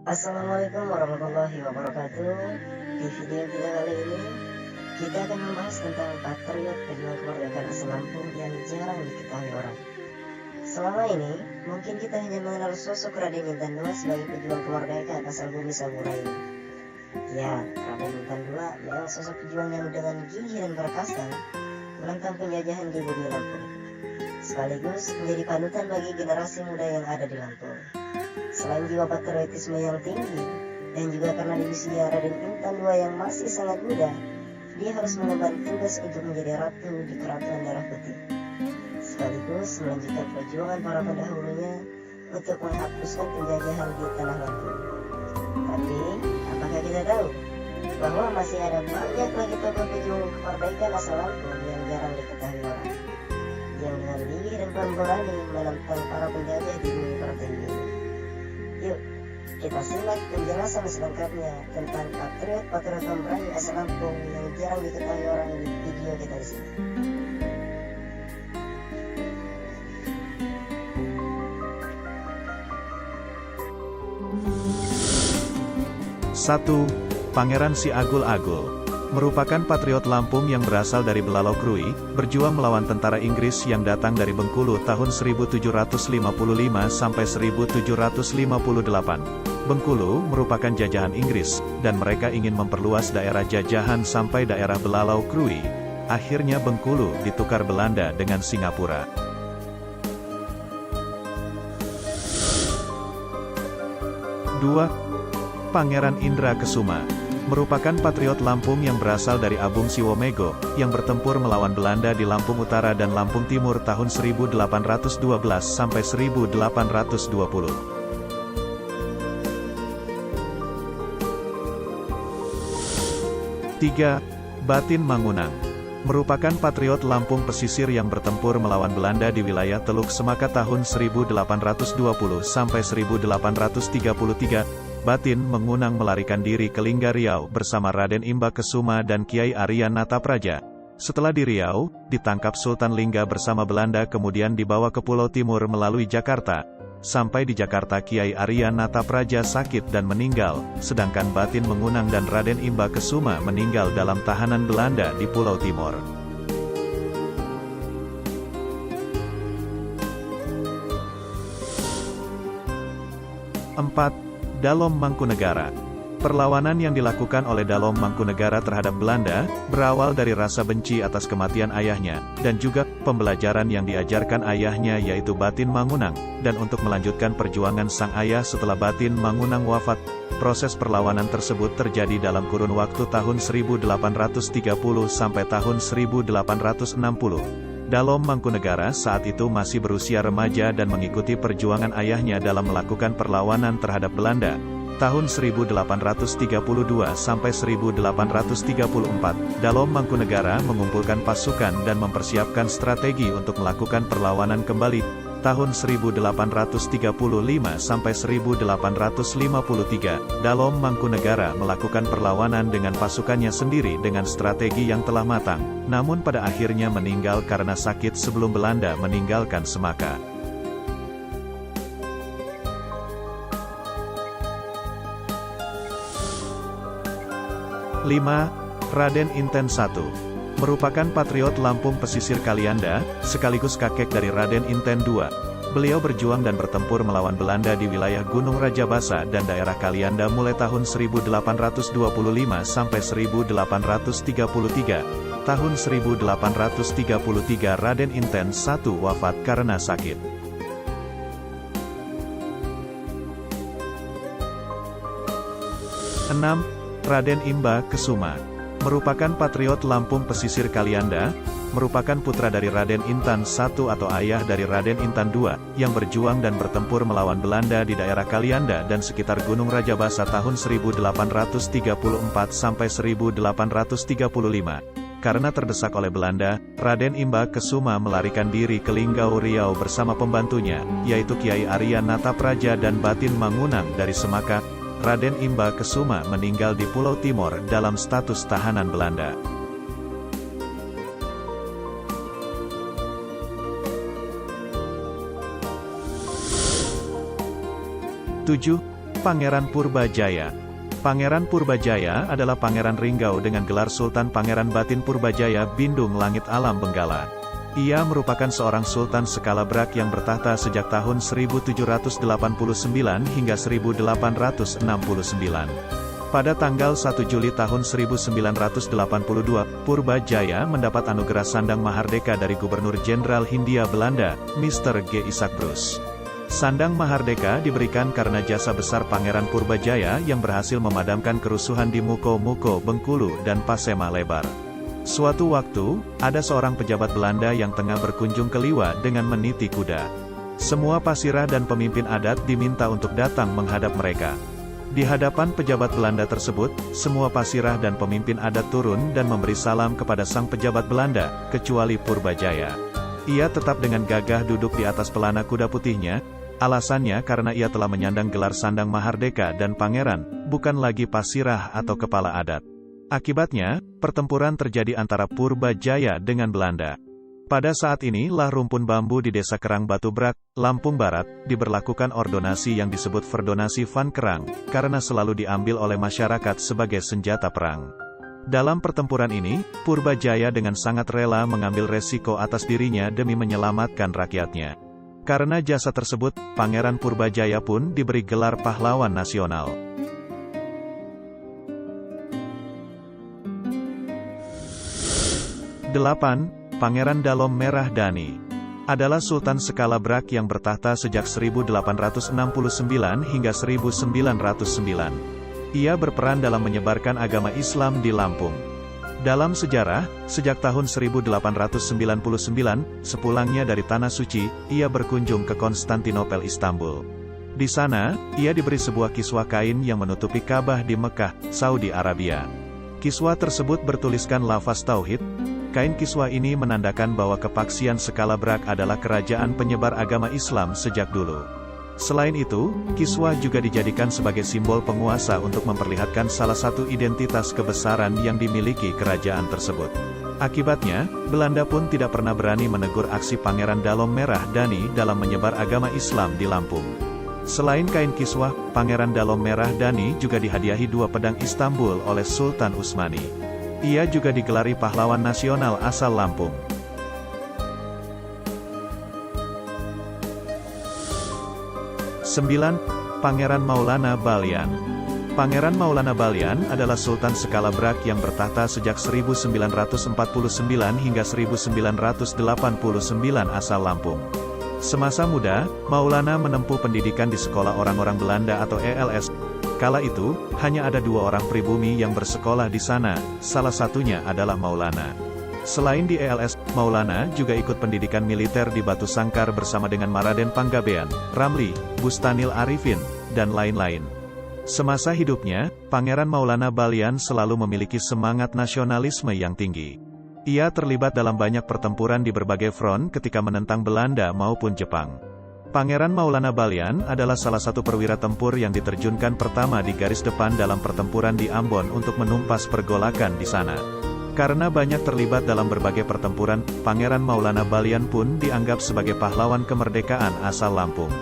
Assalamualaikum warahmatullahi wabarakatuh. Di video kita kali ini, kita akan membahas tentang patriot pejuang kemerdekaan asal Lampung yang jarang diketahui orang. Selama ini, mungkin kita hanya mengenal sosok Raden Intan II sebagai pejuang kemerdekaan asal bumi Saburai. Ya, Raden Intan II memang sosok pejuang yang dengan gigih dan perkasa menentang penjajahan di bumi Lampung, sekaligus menjadi panutan bagi generasi muda yang ada di Lampung. Selain jiwa patriotisme yang tinggi, dan juga karena di usia Raden Intan II yang masih sangat muda, dia harus mengemban tugas untuk menjadi ratu di Kerajaan Merah Putih, sekaligus melanjutkan perjuangan para pendahulunya untuk menghapuskan penjajahan di tanah Lampung. Tapi, apakah kita tahu bahwa masih ada banyak lagi tokoh pejuang kemerdekaan asal Lampung yang jarang diketahui orang, yang dengan gigih dan pemberani menentang para penjajah di bumi pertiwi ini? Yuk, kita simak penjelasan selengkapnya tentang patriot-patriot pemberani asal Lampung yang jarang diketahui orang di video kita di sini. Satu, Pangeran Si Agul-Agul merupakan patriot Lampung yang berasal dari Belalau Krui, berjuang melawan tentara Inggris yang datang dari Bengkulu tahun 1755 sampai 1758. Bengkulu merupakan jajahan Inggris, dan mereka ingin memperluas daerah jajahan sampai daerah Belalau Krui. Akhirnya Bengkulu ditukar Belanda dengan Singapura. 2. Pangeran Indra Kesuma merupakan patriot Lampung yang berasal dari Abung Siwomego, yang bertempur melawan Belanda di Lampung Utara dan Lampung Timur tahun 1812 sampai 1820. 3. Batin Mangunang merupakan patriot Lampung pesisir yang bertempur melawan Belanda di wilayah Teluk Semaka tahun 1820 sampai 1833. Batin Mangunang melarikan diri ke Lingga Riau bersama Raden Imba Kesuma dan Kiai Arya Natapraja. Setelah di Riau, ditangkap Sultan Lingga bersama Belanda kemudian dibawa ke Pulau Timur melalui Jakarta. Sampai di Jakarta Kiai Arya Natapraja sakit dan meninggal, sedangkan Batin Mangunang dan Raden Imba Kesuma meninggal dalam tahanan Belanda di Pulau Timur. 4. Dalom Mangkunegara. Perlawanan yang dilakukan oleh Dalom Mangkunegara terhadap Belanda, berawal dari rasa benci atas kematian ayahnya, dan juga pembelajaran yang diajarkan ayahnya yaitu Batin Mangunang, dan untuk melanjutkan perjuangan sang ayah setelah Batin Mangunang wafat. Proses perlawanan tersebut terjadi dalam kurun waktu tahun 1830 sampai tahun 1860. Dalom Mangkunegara saat itu masih berusia remaja dan mengikuti perjuangan ayahnya dalam melakukan perlawanan terhadap Belanda. Tahun 1832 sampai 1834, Dalom Mangkunegara mengumpulkan pasukan dan mempersiapkan strategi untuk melakukan perlawanan kembali. Tahun 1835 sampai 1853, Dalom Mangkunegara melakukan perlawanan dengan pasukannya sendiri dengan strategi yang telah matang, namun pada akhirnya meninggal karena sakit sebelum Belanda meninggalkan Semaka. 5. Raden Inten I merupakan patriot Lampung pesisir Kalianda, sekaligus kakek dari Raden Inten II. Beliau berjuang dan bertempur melawan Belanda di wilayah Gunung Rajabasa dan daerah Kalianda mulai tahun 1825 sampai 1833. Tahun 1833 Raden Inten I wafat karena sakit. 6. Raden Imba Kesuma merupakan patriot Lampung pesisir Kalianda, merupakan putra dari Raden Intan I atau ayah dari Raden Intan II, yang berjuang dan bertempur melawan Belanda di daerah Kalianda dan sekitar Gunung Rajabasa tahun 1834 sampai 1835. Karena terdesak oleh Belanda, Raden Imba Kesuma melarikan diri ke Linggau Riau bersama pembantunya, yaitu Kiai Arya Natapraja dan Batin Mangunang dari Semaka. Raden Imba Kesuma meninggal di Pulau Timur dalam status tahanan Belanda. 7. Pangeran Purbajaya. Pangeran Purbajaya adalah Pangeran Ringgau dengan gelar Sultan Pangeran Batin Purbajaya Bindung Langit Alam Benggala. Ia merupakan seorang sultan skala Brak yang bertahta sejak tahun 1789 hingga 1869. Pada tanggal 1 Juli tahun 1982, Purbajaya mendapat anugerah Sandang Mahardeka dari Gubernur Jenderal Hindia Belanda, Mr. G. Isaac Bruce. Sandang Mahardeka diberikan karena jasa besar Pangeran Purbajaya yang berhasil memadamkan kerusuhan di Muko-Muko, Bengkulu, dan Pasema Lebar. Suatu waktu, ada seorang pejabat Belanda yang tengah berkunjung ke Liwa dengan meniti kuda. Semua pasirah dan pemimpin adat diminta untuk datang menghadap mereka. Di hadapan pejabat Belanda tersebut, semua pasirah dan pemimpin adat turun dan memberi salam kepada sang pejabat Belanda, kecuali Purbajaya. Ia tetap dengan gagah duduk di atas pelana kuda putihnya. Alasannya karena ia telah menyandang gelar Sandang Mahardeka dan Pangeran, bukan lagi pasirah atau kepala adat. Akibatnya, pertempuran terjadi antara Purbajaya dengan Belanda. Pada saat ini lah rumpun bambu di Desa Kerang Batu Brak, Lampung Barat, diberlakukan ordonasi yang disebut Verdonasi Van Kerang, karena selalu diambil oleh masyarakat sebagai senjata perang. Dalam pertempuran ini, Purbajaya dengan sangat rela mengambil resiko atas dirinya demi menyelamatkan rakyatnya. Karena jasa tersebut, Pangeran Purbajaya pun diberi gelar Pahlawan Nasional. Delapan, Pangeran Dalom Merah Dani adalah Sultan skala Brak yang bertahta sejak 1869 hingga 1909. Ia berperan dalam menyebarkan agama Islam di Lampung. Dalam sejarah, sejak tahun 1899, sepulangnya dari Tanah Suci, ia berkunjung ke Konstantinopel Istanbul. Di sana, ia diberi sebuah kiswah kain yang menutupi Ka'bah di Mekah, Saudi Arabia. Kiswah tersebut bertuliskan lafaz Tauhid. Kain kiswah ini menandakan bahwa kepaksian skala Brak adalah kerajaan penyebar agama Islam sejak dulu. Selain itu, kiswah juga dijadikan sebagai simbol penguasa untuk memperlihatkan salah satu identitas kebesaran yang dimiliki kerajaan tersebut. Akibatnya, Belanda pun tidak pernah berani menegur aksi Pangeran Dalom Merah Dani dalam menyebar agama Islam di Lampung. Selain kain kiswah, Pangeran Dalom Merah Dani juga dihadiahi 2 pedang Istanbul oleh Sultan Utsmani. Ia juga digelari pahlawan nasional asal Lampung. 9. Pangeran Maulana Balyan. Pangeran Maulana Balyan adalah Sultan skala Brak yang bertahta sejak 1949 hingga 1989 asal Lampung. Semasa muda, Maulana menempuh pendidikan di Sekolah Orang-orang Belanda atau ELS. Kala itu, hanya ada 2 orang pribumi yang bersekolah di sana, salah satunya adalah Maulana. Selain di ELS, Maulana juga ikut pendidikan militer di Batu Sangkar bersama dengan Maraden Panggabean, Ramli, Bustanil Arifin, dan lain-lain. Semasa hidupnya, Pangeran Maulana Balyan selalu memiliki semangat nasionalisme yang tinggi. Ia terlibat dalam banyak pertempuran di berbagai front ketika menentang Belanda maupun Jepang. Pangeran Maulana Balyan adalah salah satu perwira tempur yang diterjunkan pertama di garis depan dalam pertempuran di Ambon untuk menumpas pergolakan di sana. Karena banyak terlibat dalam berbagai pertempuran, Pangeran Maulana Balyan pun dianggap sebagai pahlawan kemerdekaan asal Lampung.